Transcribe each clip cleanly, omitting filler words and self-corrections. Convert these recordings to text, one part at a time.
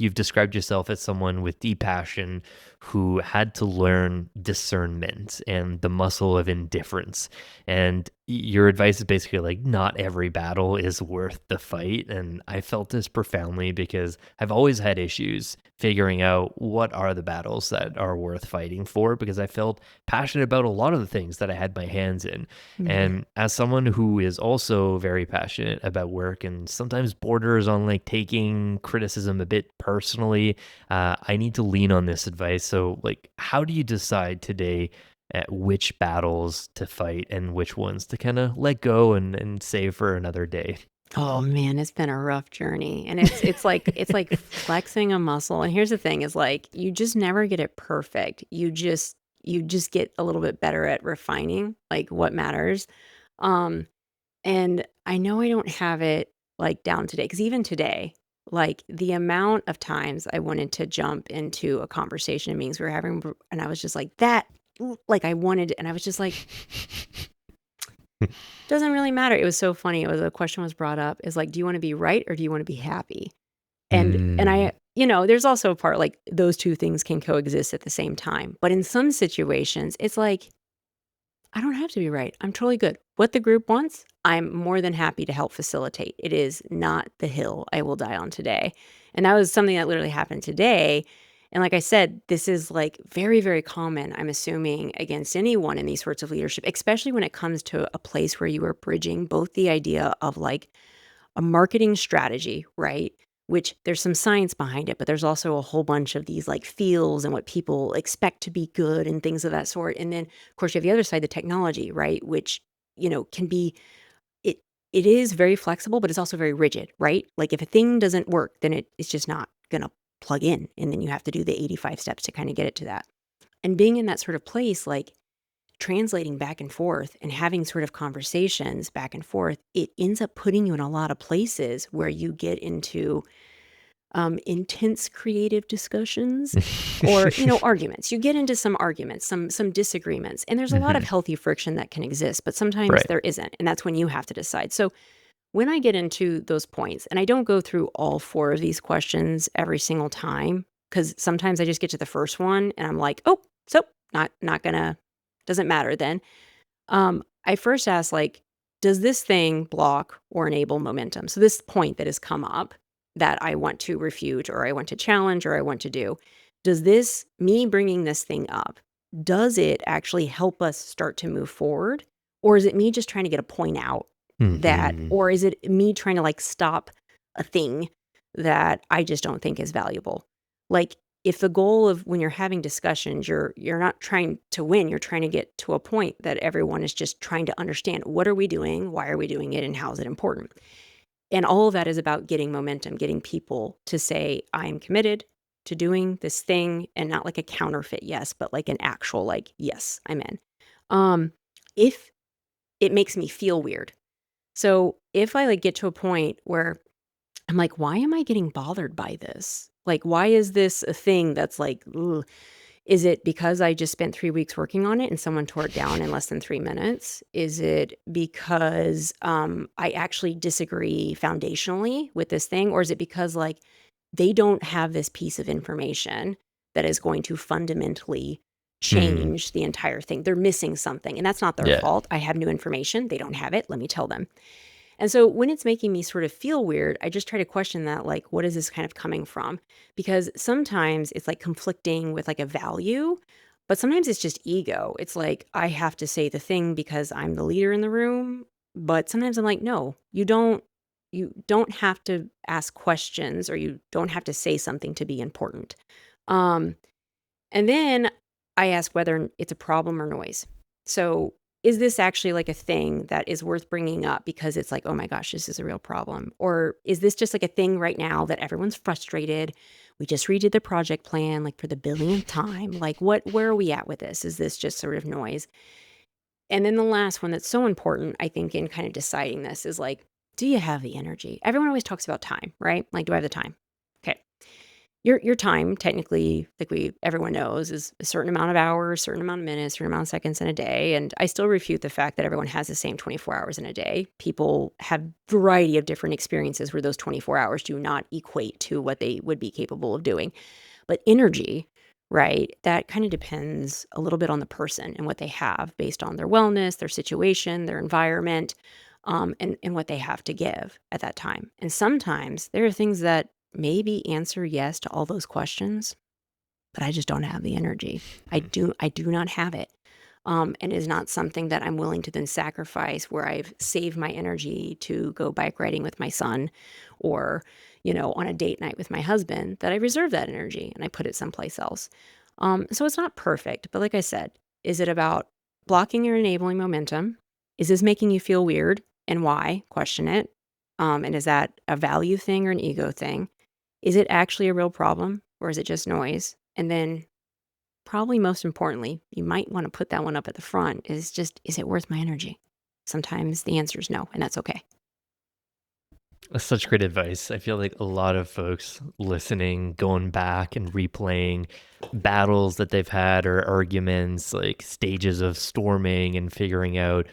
you've described yourself as someone with deep passion who had to learn discernment and the muscle of indifference. And your advice is basically like, not every battle is worth the fight. And I felt this profoundly because I've always had issues figuring out what are the battles that are worth fighting for, because I felt passionate about a lot of the things that I had my hands in. Mhm. And as someone who is also very passionate about work and sometimes borders on like taking criticism a bit personally, I need to lean on this advice. So, like, how do you decide today at which battles to fight and which ones to kind of let go and save for another day? Oh man, it's been a rough journey. And it's like flexing a muscle. And here's the thing is like you just never get it perfect. You just get a little bit better at refining like what matters. Um and I know I don't have it like down today cuz even today like the amount of times I wanted to jump into a conversation and meetings we were having and I was just like that like I wanted and I was just like doesn't really matter. It was so funny. It was a question was brought up is like, do you want to be right or do you want to be happy? And Mm, I, there's also a part like those two things can coexist at the same time. But in some situations, it's like, I don't have to be right. I'm totally good. What the group wants, I'm more than happy to help facilitate. It is not the hill I will die on today. And that was something that literally happened today. And like I said, this is like very, very common, I'm assuming, against anyone in these sorts of leadership, especially when it comes to a place where you are bridging both the idea of like a marketing strategy, right? Which there's some science behind it, but there's also a whole bunch of these like feels and what people expect to be good and things of that sort. And then, of course, you have the other side, the technology, right? Which, can be it it is very flexible, but it's also very rigid, right? Like if a thing doesn't work, then it's just not gonna plug in. And then you have to do the 85 steps to kind of get it to that. And being in that sort of place, like translating back and forth and having sort of conversations back and forth, it ends up putting you in a lot of places where you get into intense creative discussions or arguments. You get into some arguments, some disagreements, and there's a lot of mhm. healthy friction that can exist, but sometimes Right. there isn't, and that's when you have to decide. So when I get into those points, and I don't go through all four of these questions every single time, because sometimes I just get to the first one and I'm like, oh, so not gonna doesn't matter then. I first ask, like, does this thing block or enable momentum? So, this point that has come up that I want to refute or I want to challenge or I want to do, does this, me bringing this thing up, does it actually help us start to move forward? Or is it me just trying to get a point out that, Mhm. or is it me trying to like stop a thing that I just don't think is valuable? Like, if the goal of when you're having discussions, you're not trying to win, you're trying to get to a point that everyone is just trying to understand what are we doing, why are we doing it, and how is it important? And all of that is about getting momentum, getting people to say, I'm committed to doing this thing and not like a counterfeit yes, but like an actual like, yes, I'm in. If it makes me feel weird. So if I like get to a point where I'm like, why am I getting bothered by this? Like, why is this a thing that's like, ugh? Is it because I just spent 3 weeks working on it and someone tore it down in less than 3 minutes? Is it because, I actually disagree foundationally with this thing? Or is it because, like, they don't have this piece of information that is going to fundamentally Mm. change the entire thing? They're missing something, and that's not their Yeah. fault. I have new information. They don't have it. Let me tell them. And so when it's making me sort of feel weird, I just try to question that, like, what is this kind of coming from? Because sometimes it's like conflicting with like a value, but sometimes it's just ego. It's like I have to say the thing because I'm the leader in the room. But sometimes I'm like, no, you don't have to ask questions or you don't have to say something to be important. Um, and then I ask whether it's a problem or noise. So, is this actually like a thing that is worth bringing up because it's like, oh my gosh, this is a real problem? Or is this just like a thing right now that everyone's frustrated? We just redid the project plan like for the billionth time. Like, where are we at with this? Is this just sort of noise? And then the last one that's so important, I think, in kind of deciding this is like, do you have the energy? Everyone always talks about time, right? Like, do I have the time? Okay. Your time technically, like everyone knows, is a certain amount of hours, certain amount of minutes, certain amount of seconds in a day, and I still refute the fact that everyone has the same 24 hours in a day. People have variety of different experiences where those 24 hours do not equate to what they would be capable of doing. But energy, right, that kind of depends a little bit on the person and what they have based on their wellness, their situation, their environment, and what they have to give at that time. And sometimes there are things that maybe answer yes to all those questions, but I just don't have the energy. I do not have it. And is not something that I'm willing to then sacrifice where I've saved my energy to go bike riding with my son or, on a date night with my husband, that I reserve that energy and I put it someplace else. So it's not perfect, but like I said, is it about blocking or enabling momentum? Is this making you feel weird and why? Question it. And is that a value thing or an ego thing? Is it actually a real problem or is it just noise? And then probably most importantly, you might want to put that one up at the front is it worth my energy? Sometimes the answer is no, and that's okay. That's such great advice. I feel like a lot of folks listening, going back and replaying battles that they've had or arguments, like stages of storming and figuring out,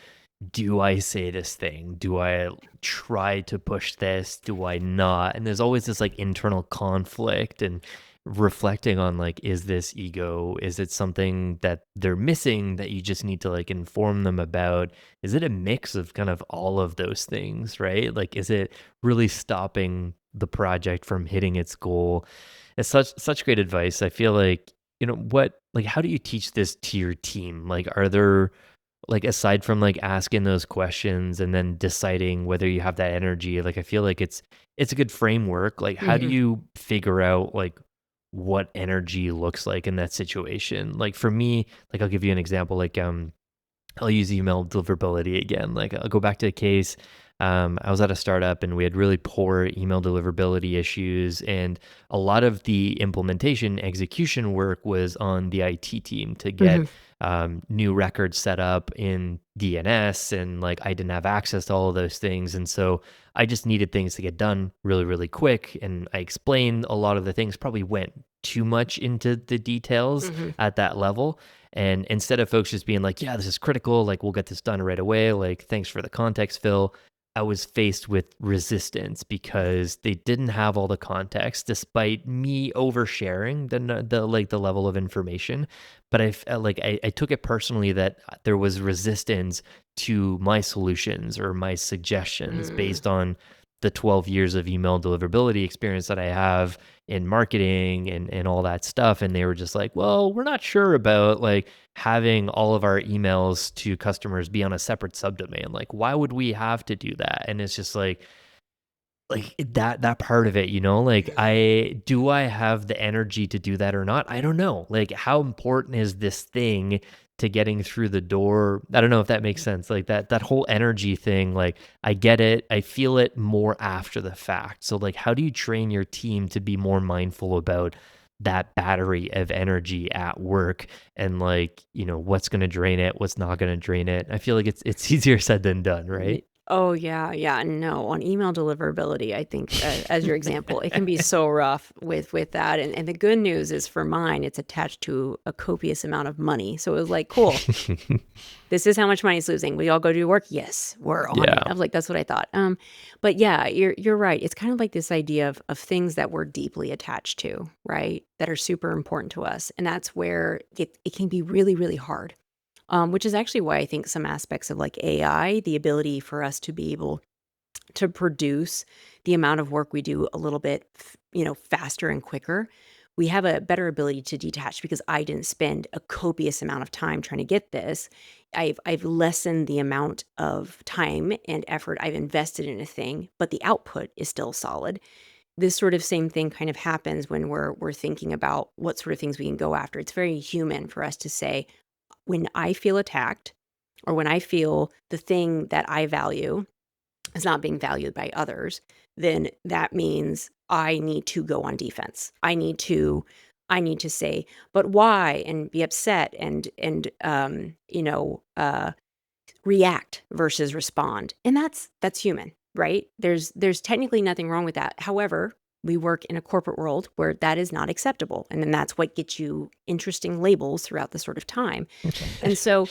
do I say this thing? Do I try to push this? Do I not? And there's always this like internal conflict and reflecting on like, is this ego? Is it something that they're missing that you just need to like inform them about? Is it a mix of kind of all of those things, right? Like, is it really stopping the project from hitting its goal? It's such great advice. I feel like, what like how do you teach this to your team? Like, are there like, aside from, like, asking those questions and then deciding whether you have that energy, like, I feel like it's a good framework. Like, how do Mhm. you figure out, like, what energy looks like in that situation? Like, for me, like, I'll give you an example, like, I'll use email deliverability again. Like, I'll go back to a case. I was at a startup and we had really poor email deliverability issues, and a lot of the implementation execution work was on the IT team to get Mhm. new records set up in DNS, and like I didn't have access to all of those things, and so I just needed things to get done really, really quick. And I explained a lot of the things, probably went too much into the details Mhm. at that level. And instead of folks just being like, yeah, this is critical, like we'll get this done right away, like thanks for the context, Phil, I was faced with resistance because they didn't have all the context despite me oversharing the level of information. But I felt like I took it personally that there was resistance to my solutions or my suggestions Mm. based on the 12 years of email deliverability experience that I have in marketing and all that stuff. And they were just like, well, we're not sure about like having all of our emails to customers be on a separate subdomain. Like, why would we have to do that? And it's just like that part of it, like I have the energy to do that or not? I don't know. Like, how important is this thing to getting through the door? I don't know if that makes sense. Like that whole energy thing, like I get it. I feel it more after the fact. So like, how do you train your team to be more mindful about that battery of energy at work, and like, what's going to drain it, what's not going to drain it? I feel like it's easier said than done, right? Oh, yeah, yeah, no, on email deliverability, I think, as your example, it can be so rough with that, and the good news is for mine, it's attached to a copious amount of money, so it was like, "Cool, this is how much money it's losing. We all go do work? Yes, we're on it." Yeah. I was like, "That's what I thought." But yeah, you're right. It's kind of like this idea of things that we're deeply attached to, right? That are super important to us, and that's where it can be really, really hard. Which is actually why I think some aspects of like AI, the ability for us to be able to produce the amount of work we do a little bit, faster and quicker. We have a better ability to detach because I didn't spend a copious amount of time trying to get this. I've lessened the amount of time and effort I've invested in a thing, but the output is still solid. This sort of same thing kind of happens when we're thinking about what sort of things we can go after. It's very human for us to say, when I feel attacked or when I feel the thing that I value is not being valued by others, then that means I need to go on defense. I need to say, but why? And be upset and react versus respond. And that's human, right? There's technically nothing wrong with that. However, We work in a corporate world where that is not acceptable. And then that's what gets you interesting labels throughout the sort of time. And so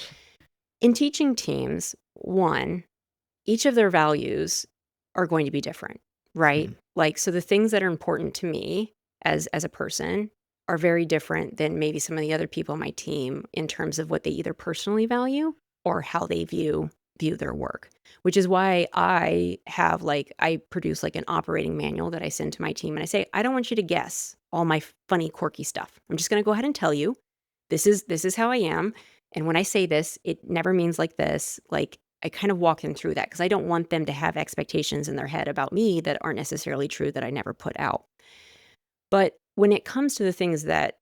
in teaching teams, one, each of their values are going to be different, right? Mm. Like, so the things that are important to me as a person are very different than maybe some of the other people on my team in terms of what they either personally value or how they view their work. Which is why I produce like an operating manual that I send to my team, and I say, I don't want you to guess all my funny, quirky stuff. I'm just going to go ahead and tell you, this is how I am. And when I say this, it never means like this. Like, I kind of walk them through that because I don't want them to have expectations in their head about me that aren't necessarily true that I never put out. But when it comes to the things that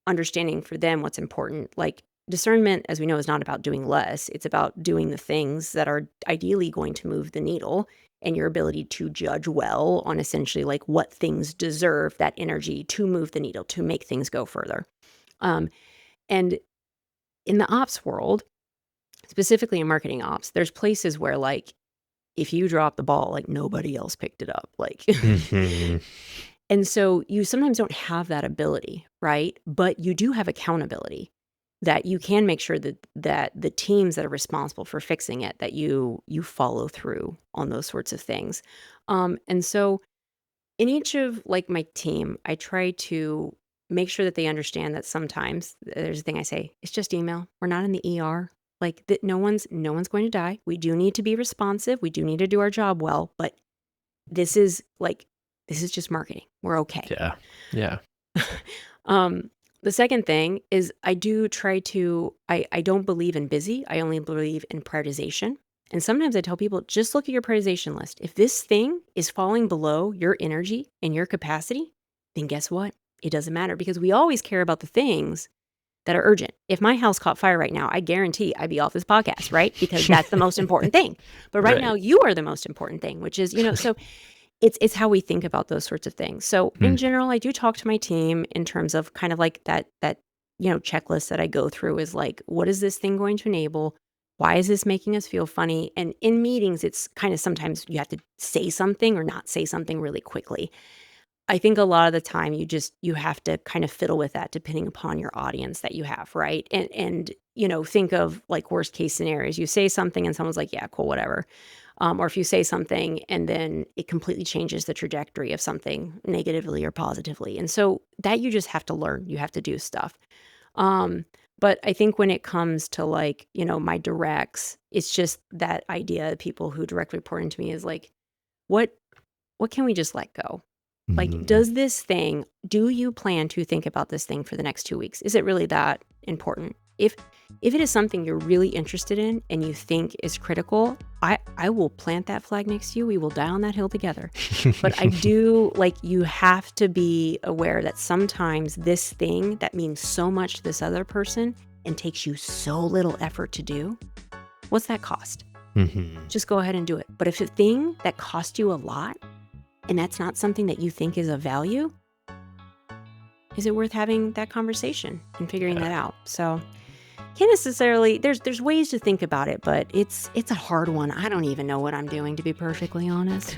understanding for them what's important, like discernment, as we know, is not about doing less. It's about doing the things that are ideally going to move the needle and your ability to judge well on essentially like what things deserve that energy to move the needle, to make things go further. And in the ops world, specifically in marketing ops, there's places where like if you drop the ball, like nobody else picked it up. Like Mhm. and so you sometimes don't have that ability, right? But you do have accountability that you can make sure that the teams that are responsible for fixing it, that you follow through on those sorts of things. And so in each of like my team, I try to make sure that they understand that sometimes there's a thing I say, it's just email. We're not in the ER. Like that no one's going to die. We do need to be responsive. We do need to do our job well, but this is like this is just marketing. We're okay. Yeah. Yeah. um the second thing is I do try to I don't believe in busy. I only believe in prioritization. And sometimes I tell people, just look at your prioritization list. If this thing is falling below your energy and your capacity, then guess what? It doesn't matter because we always care about the things that are urgent. If my house caught fire right now, I guarantee I'd be off this podcast, right? Because that's the most important thing. But right now, Right. you are the most important thing, which is, so it's how we think about those sorts of things. So in Mm. general, I do talk to my team in terms of kind of like that checklist that I go through is like, what is this thing going to enable? Why is this making us feel funny? And in meetings, it's kind of sometimes you have to say something or not say something really quickly. I think a lot of the time you have to kind of fiddle with that depending upon your audience that you have, right? And think of like worst case scenarios. You say something and someone's like, yeah, cool, whatever. Or if you say something and then it completely changes the trajectory of something negatively or positively. And so that you just have to learn. You have to do stuff. Um, but I think when it comes to like, my directs, it's just that idea of people who directly report into me is like, what what can we just let go? Like, Mhm. do you plan to think about this thing for the next 2 weeks? Is it really that important? If it is something you're really interested in and you think is critical, I will plant that flag next to you. We will die on that hill together. But I do like you have to be aware that sometimes this thing that means so much to this other person and takes you so little effort to do, what's that cost? Mhm. Just go ahead and do it. But if a thing that cost you a lot and that's not something that you think is of value, is it worth having that conversation and figuring Yeah. that out? So can't necessarily there's ways to think about it, but it's a hard one. I don't even know what I'm doing, to be perfectly honest.